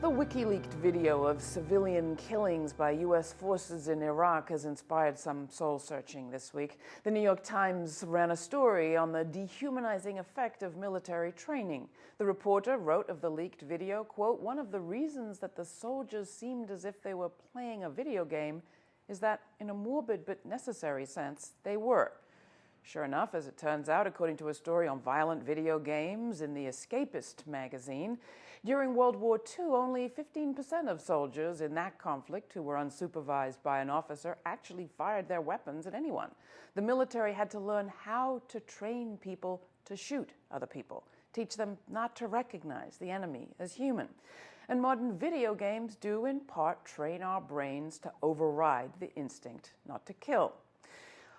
The WikiLeaks video of civilian killings by U.S. forces in Iraq has inspired some soul-searching this week. The New York Times ran a story on the dehumanizing effect of military training. The reporter wrote of the leaked video, quote, "One of the reasons that the soldiers seemed as if they were playing a video game is that, in a morbid but necessary sense, they were." Sure enough, as it turns out, according to a story on violent video games in the Escapist magazine, during World War II, only 15% of soldiers in that conflict who were unsupervised by an officer actually fired their weapons at anyone. The military had to learn how to train people to shoot other people, teach them not to recognize the enemy as human. And modern video games do, in part, train our brains to override the instinct not to kill.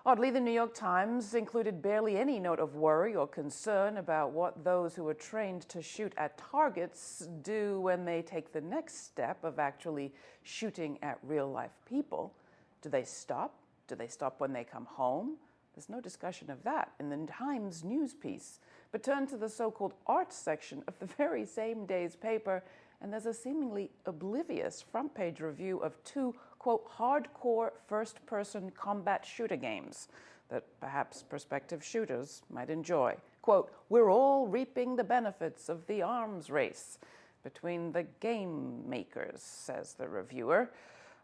Oddly, the New York Times included barely any note of worry or concern about what those who are trained to shoot at targets do when they take the next step of actually shooting at real-life people. Do they stop? Do they stop when they come home? There's no discussion of that in the Times news piece. But turn to the so-called arts section of the very same day's paper, and there's a seemingly oblivious front-page review of two, quote, hardcore first-person combat shooter games that perhaps prospective shooters might enjoy. Quote, "We're all reaping the benefits of the arms race between the game makers," says the reviewer.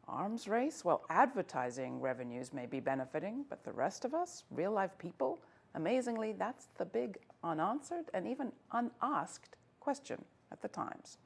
Arms race? Well, advertising revenues may be benefiting, but the rest of us, real-life people, amazingly, that's the big unanswered and even unasked question at the Times.